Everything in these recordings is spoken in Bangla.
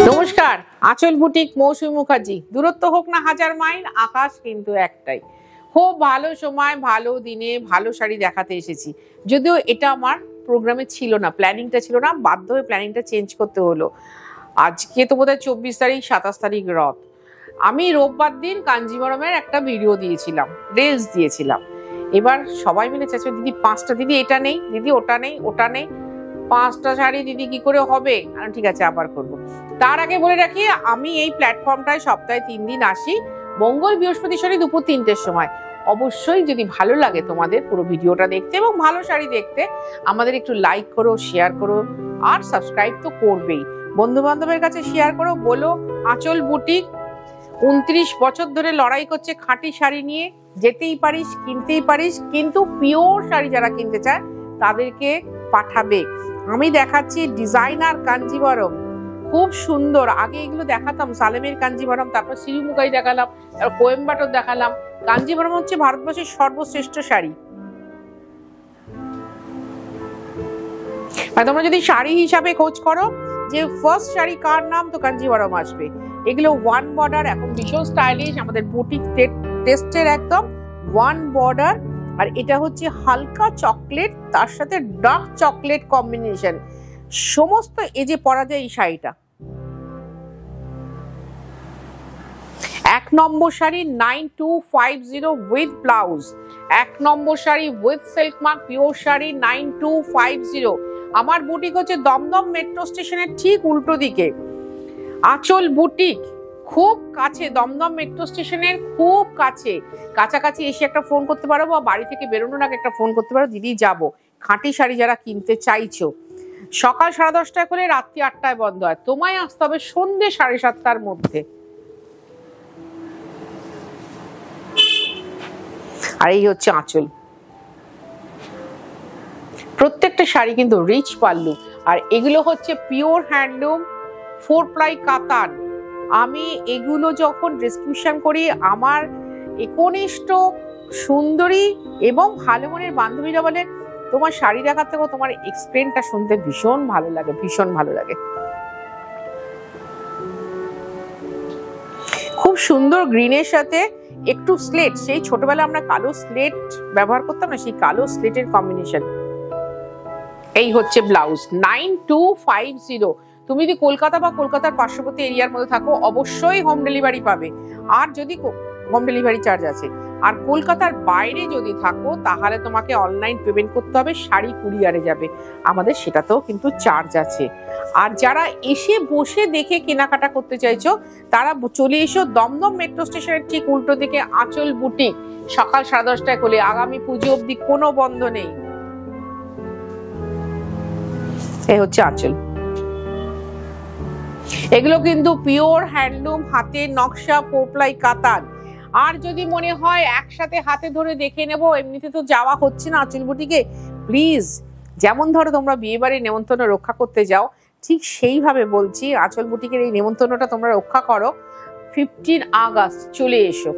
নমস্কার, আঁচল বুটিক মৌসুমী মুখার্জি। দূরত্ব হোক না হাজার মাইল, আকাশ কিন্তু একটাই। খুব ভালো সময়, ভালো দিনে ভালো শাড়ি দেখাতে এসেছি। যদিও এটা আমার প্রোগ্রামে ছিল না, প্ল্যানিংটা ছিল না, বাধ্য হয়ে প্ল্যানিংটা চেঞ্জ করতে হলো। আজকে তো বোধহয় 24 তারিখ, 27 তারিখ রথ। আমি রোববার দিন কাঞ্জিবরমের একটা ভিডিও দিয়েছিলাম, রিলস দিয়েছিলাম। এবার সবাই মিলে চাইছে, দিদি 5টা, দিদি এটা নেই, দিদি ওটা নেই, ওটা নেই, 5টা শাড়ি দিদি কি করে হবে? ঠিক আছে, আবার করবো। তার আগে বলে রাখি, আমি এই প্ল্যাটফর্মটায় সপ্তাহে 3 দিন আসি, মঙ্গল বৃহস্পতি শনি দুপুর 3টের সময়। অবশ্যই যদি ভালো লাগে তোমাদের পুরো ভিডিওটা দেখতে এবং ভালো শাড়ি দেখতে, আমাদের একটু লাইক করো, শেয়ার করো, আর সাবস্ক্রাইব তো করবেই। বন্ধু বান্ধবের কাছে শেয়ার করো, বলো আঁচল বুটিক 29 বছর ধরে লড়াই করছে খাঁটি শাড়ি নিয়ে। যেতেই পারিস, কিনতেই পারিস, কিন্তু পিওর শাড়ি যারা কিনতে চায় তাদেরকে পাঠাবে। আমি দেখাচ্ছি ডিজাইনার কাঞ্জিবরম, খুব সুন্দর। আগে এগুলো দেখাতাম, সালেমের কাঞ্জিবরম, তারপর শ্রীমুখাই দেখালাম, তারপর কোয়েম্বাটোর দেখালাম। কাঞ্জিবরম হচ্ছে ভারতবর্ষের সর্বশ্রেষ্ঠ শাড়ি। তোমরা যদি শাড়ি হিসাবে খোঁজ করো যে ফার্স্ট শাড়ি কার নাম, তো কাঞ্জিবরম আসবে। এগুলো ওয়ান বর্ডার, এখন ভীষণ স্টাইলিশ, আমাদের বুটিক টেস্টের একদম ওয়ান বর্ডার। আর এটা হচ্ছে হালকা চকলেট, তার সাথে ডার্ক চকলেট কম্বিনেশন। সমস্ত এই যে পরা যায় এই শাড়িটা, 1 নম্বর শাড়ি 9250 উইথ ব্লাউজ, 1 নম্বর sari with silk mark, pure sari 9250। আমার বুটিক হচ্ছে দমদম মেট্রো স্টেশনের ঠিক উল্টো দিকে। আঁচল বুটিক খুব কাছে, দমদম মেট্রো স্টেশনের খুব কাছে। কাছাকাছি এসে একটা ফোন করতে পারো, বা বাড়ি থেকে বেরোনোর আগে একটা ফোন করতে পারো, দিদি যাবো। খাঁটি শাড়ি যারা কিনতে চাইছো, সকাল 10:30টায় খুলে রাত্রি 8টায় বন্ধ হয়। তোমায় আসতে হবে সন্ধ্যে 7:30টার মধ্যে। আর এই হচ্ছে আঁচল। প্রত্যেকটা শাড়ি কিন্তু রিচ পাল্লু, আর এগুলো হচ্ছে পিওর হ্যান্ডলুম 4 প্লাই কাতান। আমি এগুলো যখন ডিসক্রিপশন করি, আমার একনিষ্ঠ সুন্দরী এবং ভালো মনের বান্ধবীরা বলে, তোমার শাড়ি দেখার থেকে তোমার এক্সপ্লেনটা শুনতে ভীষণ ভালো লাগে, ভীষণ ভালো লাগে। খুব সুন্দর গ্রিনের সাথে একটু স্লেট, সেই ছোটবেলায় আমরা কালো স্লেট ব্যবহার করতাম না, সেই কালো স্লেটের কম্বিনেশন। এই হচ্ছে ব্লাউজ 9250। তুমি যদি কলকাতা বা কলকাতার পার্শ্ববর্তী এরিয়ার মধ্যে থাকো, অবশ্যই হোম ডেলিভারি পাবে। আর যদি হোম ডেলিভারি চার্জ আছে, আর কলকাতার বাইরে যদি থাকো, তাহলে তোমাকে অনলাইন পেমেন্ট করতে হবে, শাড়ি কুরিয়ারে যাবে, আমাদের সেটাতেও কিন্তু চার্জ আছে। আর যারা এসে বসে দেখে কেনাকাটা করতে চাইছো, তারা চলে এসো দমদম মেট্রো স্টেশনের ঠিক উল্টো দিকে আঁচল বুটিক। সকাল 10:30টায় খুলে, আগামী পুজো অবধি কোনো বন্ধ নেই। এই হচ্ছে আঁচল। এগুলো কিন্তু পিওর হ্যান্ডলুম, হাতের নকশা, 4 প্লাই কাতান। আর যদি মনে হয় একসাথে হাতে ধরে দেখে নেব, এমনিতে তো যাওয়া হচ্ছে না আঁচল বুটিকে, প্লিজ, যেমন ধরো তোমরা বিয়ে বাড়ির নেমন্তন্ন রক্ষা করতে যাও, ঠিক সেইভাবে বলছি আঁচল বুটিকের এই নেমন্তন্নটা তোমরা রক্ষা করো। 15 আগস্ট চলে এসো,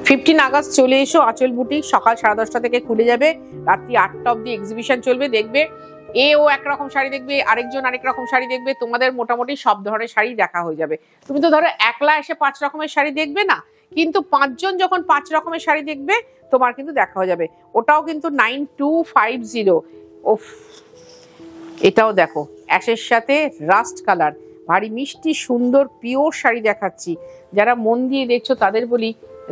15 আগস্ট চলে এসো আঁচল বুটিক। সকাল 10:30 থেকে খুলে যাবে, রাত্রি 8টা অব্দি এক্সিবিশন চলবে। দেখবে ও একরকম শাড়ি দেখবে, আরেকজন আরেক রকম শাড়ি দেখবে, তোমাদের মোটামুটি সব ধরনের শাড়ি দেখা হয়ে যাবে। তুমি তো ধরো একলা এসে 5 রকমের শাড়ি দেখবে না, কিন্তু 5 জন যখন 5 রকমের শাড়ি দেখবে, তোমার কিন্তু দেখা হয়ে যাবে। ওটাও কিন্তু 9250। ওফ, এটাও দেখো অ্যাশের সাথে রাস্ট কালার, ভারী মিষ্টি সুন্দর পিওর শাড়ি দেখাচ্ছি। যারা মন দিয়ে দেখছো তাদের বলি,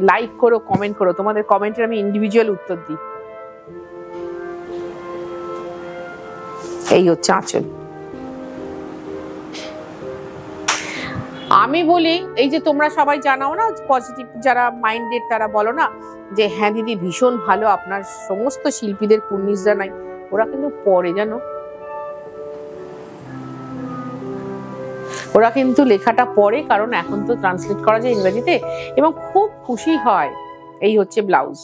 লাইক করো, কমেন্ট করো, তোমাদের কমেন্টের আমি ইন্ডিভিজুয়াল উত্তর দিই। এই হচ্ছে আঁচল। আমি বলি, এই যে তোমরা সবাই জানাও না, পজিটিভ যারা মাইন্ডেড তারা বলো না যে হ্যাঁ দিদি ভীষণ ভালো, আপনার সমস্ত শিল্পীদের কুর্নিশ জানাই। ওরা কিন্তু পরে জানো, ওরা কিন্তু লেখাটা পড়ে, কারণ এখন তো ট্রান্সলেট করা যায় ইংরেজিতে, এবং খুব খুশি হয়। এই হচ্ছে ব্লাউজ,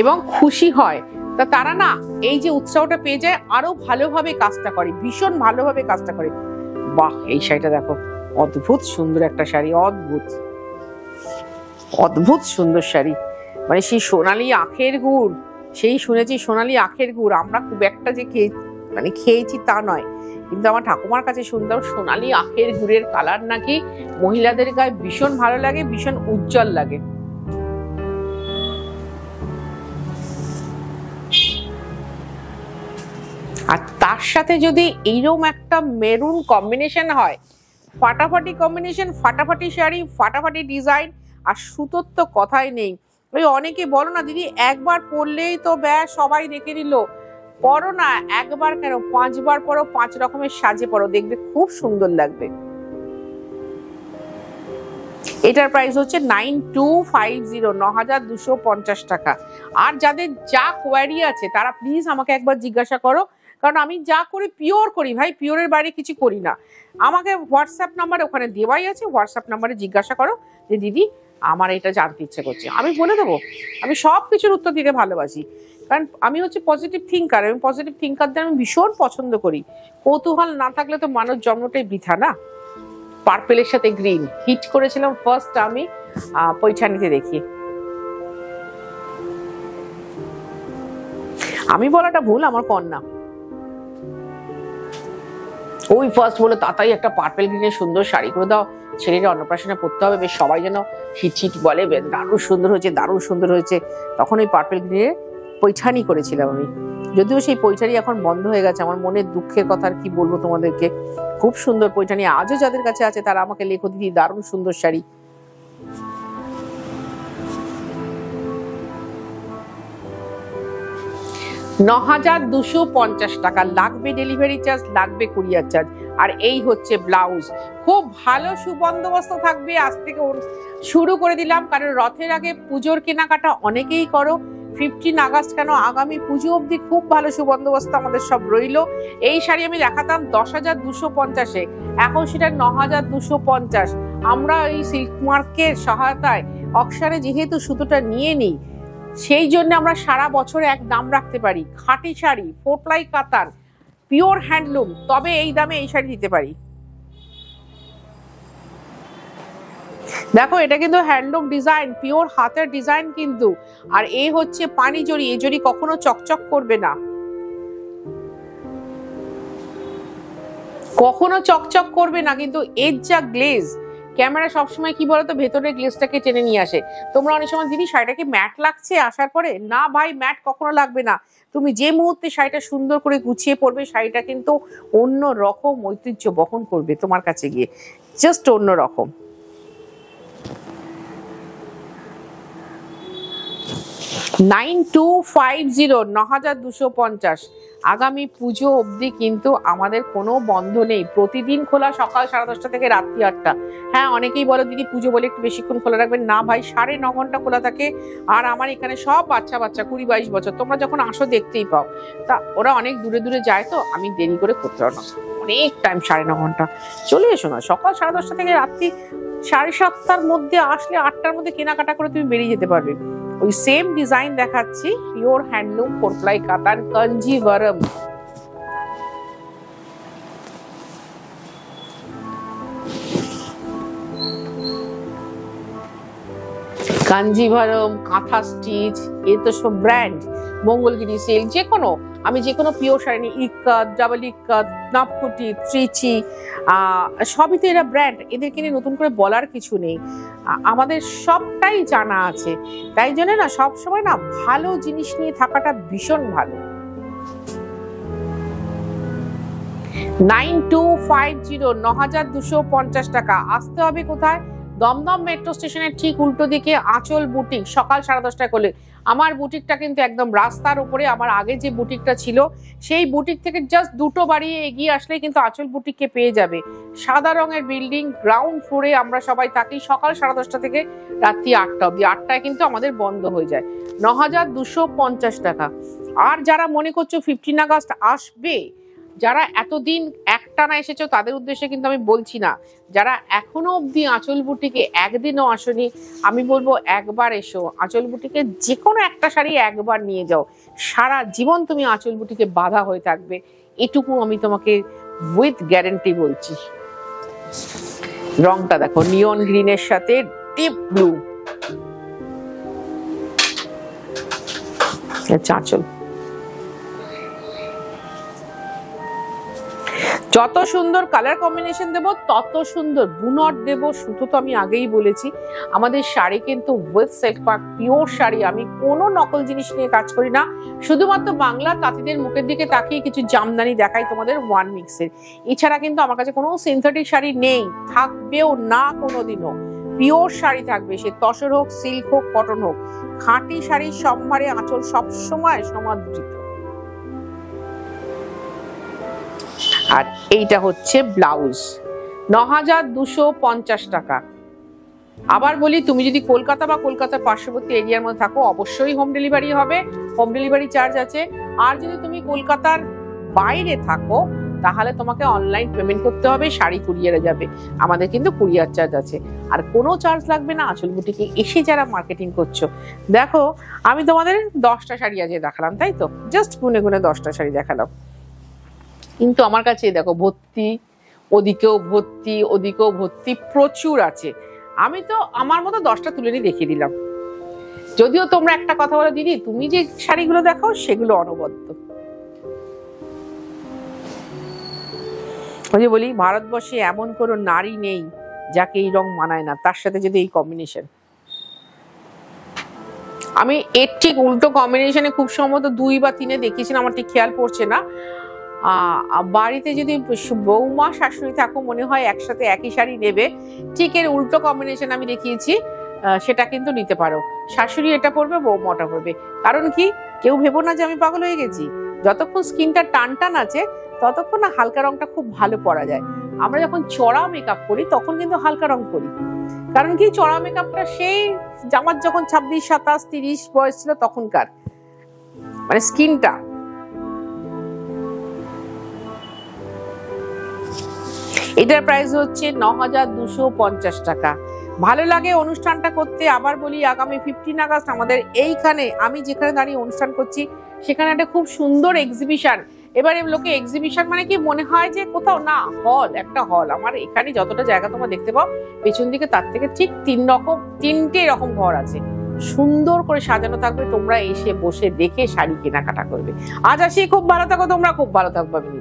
এবং খুশি হয়। তা তারা না এই যে উৎসাহটা পেয়ে যায়, আরো ভালোভাবে কাজটা করে, ভীষণ ভালোভাবে কাজটা করে। বাহ, এই শাড়িটা দেখো, অদ্ভুত সুন্দর একটা শাড়ি, অদ্ভুত অদ্ভুত সুন্দর শাড়ি। মানে সেই সোনালি আখের গুড়, সেই শুনেছি সোনালি আখের গুড়, আমরা খুব একটা যে খেয়েছি তা নয়, কিন্তু আমার ঠাকুমার কাছে শুনতাম সোনালি আখের গুড়ের কালার নাকি মহিলাদের গায়ে ভীষণ ভালো লাগে, ভীষণ উজ্জ্বল লাগে। আর তার সাথে যদি এইরকম একটা মেরুন কম্বিনেশন হয়, ফাটাফাটি কম্বিনেশন, ফাটাফাটি শাড়ি, ফাটাফাটি ডিজাইন, আর সুতোর তো কথাই নেই। ওই অনেকে বলো না দিদি একবার পরলেই তো ব্যাস সবাই রেখে দিল, পরো না, একবার কেন 5 বার পরো, 5 রকমের সাজে পরো, দেখবে খুব সুন্দর লাগবে। এটার প্রাইস হচ্ছে 9250, 9250 টাকা। আর যাদের যা কোয়ারি আছে তারা প্লিজ আমাকে একবার জিজ্ঞাসা করো, কারণ আমি যা করি পিওর করি ভাই, পিওরের বাইরে কিছু করি না। আমাকে হোয়াটসঅ্যাপ নাম্বার ওখানে দেওয়াই আছে, হোয়াটসঅ্যাপ নাম্বারে জিজ্ঞাসা করো যে দিদি আমার এটা জানতে ইচ্ছে করছে, আমি বলে দেবো। আমি সব কিছুর উত্তর দিতে ভালোবাসি, কারণ আমি হচ্ছে পজিটিভ থিঙ্কার, এবং পজিটিভ থিঙ্কারদের আমি ভীষণ পছন্দ করি। কৌতূহল না থাকলে তো মানুষ জন্মটাই বৃথা না। পার্পেলের সাথে গ্রিন হিট করেছিলাম ফার্স্ট আমি পৈঠানিতে দেখি। আমি বলাটা ভুল, আমার কন্যা ওই ফার্স্ট বলে তাতাই একটা পার্পেল গ্রিনের সুন্দর শাড়ি করে দাও, ছেলের অন্নপ্রাশনে পড়তে হবে, বেশ সবাই যেন হিট হিট বলে দারুণ সুন্দর হয়েছে, দারুণ সুন্দর হয়েছে। তখন ওই পার্পেল গ্রিনের পৈঠানি করেছিলাম আমি, যদিও সেই পৈঠানি এখন বন্ধ হয়ে গেছে। আমার মনের দুঃখের কথা আর কি বলবো তোমাদেরকে। খুব সুন্দর পৈঠানি আজও যাদের কাছে আছে তারা আমাকে লেখো দিদি দারুণ সুন্দর শাড়ি। $9250 টাকা লাগবে, ডেলিভারি চার্জ লাগবে, কুরিয়ার চার্জ। আর এই হচ্ছে ব্লাউজ, খুব ভালো সুবন্দোবস্ত থাকবে। আজ থেকে শুরু করে দিলাম, কারণ রথের আগে পুজোর কেনাকাটা অনেকেই করো। 15 আগস্ট কেন, আগামী পুজো অবধি খুব ভালো সুবন্দোবস্ত আমাদের সব রইল। এই শাড়ি আমি দেখাতাম 10,250-এ, এখন সেটা 9,250। আমরা এই সিল্ক মার্কের সহায়তায় অক্সারে যেহেতু সুতোটা নিয়ে নিই, সেই জন্য আমরা সারা বছর এক দাম রাখতে পারি। খাঁটি শাড়ি, 4 ply কাতান, পিওর হ্যান্ডলুম, তবে এই দামে এই শাড়ি দিতে পারি। দেখো এটা কিন্তু হ্যান্ডলুম ডিজাইন, পিওর হাতের ডিজাইন কিন্তু। আর এই হচ্ছে পানি জড়ি, এই জড়ি কখনো চকচক করবে না, কখনো চকচক করবে না, কিন্তু এর যা গ্লেজ, ক্যামেরা সবসময় কি বলতো ভেতরের গ্লেজটাকে টেনে নিয়ে আসে। তোমরা অনেক সময় দিদি শাড়িটা কি ম্যাট লাগছে আসার পরে, না ভাই ম্যাট কখনো লাগবে না। তুমি যে মুহূর্তে শাড়িটা সুন্দর করে গুছিয়ে পরবে, শাড়িটা কিন্তু অন্য রকম ঐতিহ্য বহন করবে তোমার কাছে গিয়ে, জাস্ট অন্য রকম। $9250, আগামী পুজো অবধি কিন্তু আমাদের কোনো বন্ধ নেই, প্রতিদিন খোলা, সকাল 10:30 থেকে রাত্রি 8টা। হ্যাঁ অনেকেই বলো দিদি পুজো বলে একটু বেশিক্ষণ খোলা রাখবেন, না ভাই 9.5 ঘন্টা খোলা থাকে। আর আমার এখানে সব বাচ্চা 20-22 বছর, তোমরা যখন আসো দেখতেই পাও। তা ওরা অনেক দূরে দূরে যায়, তো আমি দেরি করে করতে পারো না, অনেক টাইম 9.5 ঘন্টা। চলে এসো না, সকাল 10:30 থেকে রাত্রি 7:30টার মধ্যে আসলে 8টার মধ্যে কেনাকাটা করে তুমি বেরিয়ে যেতে পারবে। ওই সেম ডিজাইন দেখাচ্ছি, পিওর হ্যান্ডলুম, 4 ply কাতান, কাঞ্জিভারম। কাঞ্জিভারম, কাঁথা স্টিচ, এ তো সব ব্র্যান্ড। মঙ্গলগিরি সিল্ক, যে কোনো, আমি যে কোনো পিওর শাড়ি নিই, ইক্কাত, ডাবল ইক্কাত, নাপকুটি, ত্রিচি, সবই তো এরা ব্র্যান্ড, এদেরকে নিয়ে নতুন করে বলার কিছু নেই, আমাদের সবটাই জানা আছে। তাই জন্য না সবসময় না ভালো জিনিস নিয়ে থাকাটা ভীষণ ভালো। 9250, 9250 টাকা। আসতে হবে কোথায়? দমদম মেট্রো স্টেশনের ঠিক উল্টো দিকে আঁচল বুটিক, সকাল 10:30টায় করলে। আমার বুটিকটা কিন্তু একদম রাস্তার উপরে, আমার আগে যে বুটিকটা ছিল সেই বুটিক থেকে জাস্ট 2টো বাড়ি এগিয়ে আসলে কিন্তু আঁচল বুটিককে পেয়ে যাবে। সাদা রঙের বিল্ডিং, গ্রাউন্ড ফ্লোরে আমরা সবাই থাকি। সকাল 10:30 থেকে রাত্রি 8টা অবধি, 8টায় কিন্তু আমাদের বন্ধ হয়ে যায়। 9250 টাকা। আর যারা মনে করছো 15 আগস্ট আসবে, যারা এতদিন একটানা এসেছো তাদের উদ্দেশ্যে কিন্তু আমি বলছি না, যারা এখনো অবধি আঁচল বুটিকে একদিনও আসনি, আমি বলবো একবার এসো। আঁচল বুটিকে যে কোনো একটা শাড়ি একবার নিয়ে যাও, সারা জীবন তুমি আঁচল বুটিকে বাধা হয়ে থাকবে, এটুকু আমি তোমাকে উইথ গ্যারান্টি বলছি। রংটা দেখো, নিয়ন গ্রিনের সাথে ডিপ ব্লু, আঁচল। যত সুন্দর কালার কম্বিনেশন দেব তত সুন্দর বুনট দেব। সুতো তো আমি আগেই বলেছি, আমাদের শাড়ি কিন্তু with silk work pure sari. আমি কোনো নকল জিনিস নিয়ে কাজ করি না, শুধুমাত্র বাংলা তাঁতিদের মুখের দিকে তাকিয়ে কিছু জামদানি দেখাই তোমাদের ওয়ান মিক্সের। এছাড়া কিন্তু আমার কাছে কোনো সিনথেটিক শাড়ি নেই, থাকবেও না কোনোদিনও। পিওর শাড়ি থাকবে, সে তসর হোক, সিল্ক হোক, কটন হোক। খাঁটি শাড়ির সম্ভারে আঁচল সবসময় সমাদৃত। আর এইটা হচ্ছে ব্লাউজ, 9250 টাকা। আবার বলি, তুমি যদি কলকাতা বা কলকাতার পার্শ্ববর্তী এরিয়ার মধ্যে থাকো অবশ্যই হোম ডেলিভারি হবে, হোম ডেলিভারি চার্জ আছে। আর যদি তুমি কলকাতার বাইরে থাকো তাহলে তোমাকে অনলাইন পেমেন্ট করতে হবে, শাড়ি কুরিয়ারে যাবে, আমাদের কিন্তু কুরিয়ার চার্জ আছে। আর কোনো চার্জ লাগবে না আঁচল বুটিকে এসে যারা মার্কেটিং করছো। দেখো আমি তোমাদের 10টা শাড়ি আজকে দেখালাম, তাই তো, জাস্ট গুনে গুনে 10টা শাড়ি দেখালাম, কিন্তু আমার কাছে দেখো ভর্তি, ওদিকেও ভর্তি, ওদিকেও ভর্তি, প্রচুর আছে। আমি তো আমার মতো 10টা তুলে নিয়ে দেখিয়ে দিলাম। যদিও তোমরা একটা কথা বলো, দিদি তুমি যে শাড়িগুলো দেখাও সেগুলো অনবদ্য। ওই যে বলি, ভারতবর্ষে এমন কোনো নারী নেই যাকে এই রং মানায় না, তার সাথে যদি এই কম্বিনেশন। আমি এর ঠিক উল্টো কম্বিনেশনে খুব সম্ভবত 2 বা 3 দেখিয়েছিলাম, আমার ঠিক খেয়াল পড়ছে না। বাড়িতে যদি বৌমা শাশুড়ি থাকো মনে হয় একসাথে একই শাড়ি নেবে, ঠিক এর উল্টো কম্বিনেশন আমি দেখিয়েছি, সেটা কিন্তু নিতে পারো। শাশুড়ি এটা পরবে, বৌমা ওটা পরবে। কারণ কি, কেউ ভেবো না যে আমি পাগল হয়ে গেছি। যতক্ষণ স্কিনটা টান টান আছে ততক্ষণ না হালকা রংটা খুব ভালো পরা যায়। আমরা যখন চড়া মেকআপ করি তখন কিন্তু হালকা রং করি, কারণ কি চড়া মেকআপটা সেই আমার যখন 26, 27, 30 বয়স ছিল তখনকার, মানে স্কিনটা। এটার প্রাইস হচ্ছে 9250 টাকা। ভালো লাগে অনুষ্ঠানটা করতে। আবার বলি, আগামী 15 আগস্ট আমাদের এইখানে, আমি যেখানে দাঁড়িয়ে অনুষ্ঠান করছি সেখানে একটা খুব সুন্দর এক্সিবিশন। এবারে লোকে এক্সিবিশন মানে কি মনে হয় যে কোথাও না, হল, একটা হল। আমার এখানে যতটা জায়গা তোমরা দেখতে পাও পেছন দিকে তার থেকে ঠিক 3টে এরকম ঘর আছে, সুন্দর করে সাজানো থাকবে। তোমরা এসে বসে দেখে শাড়ি কেনাকাটা করবে। আজ আসি, খুব ভালো থাকো তোমরা, খুব ভালো থাকবে।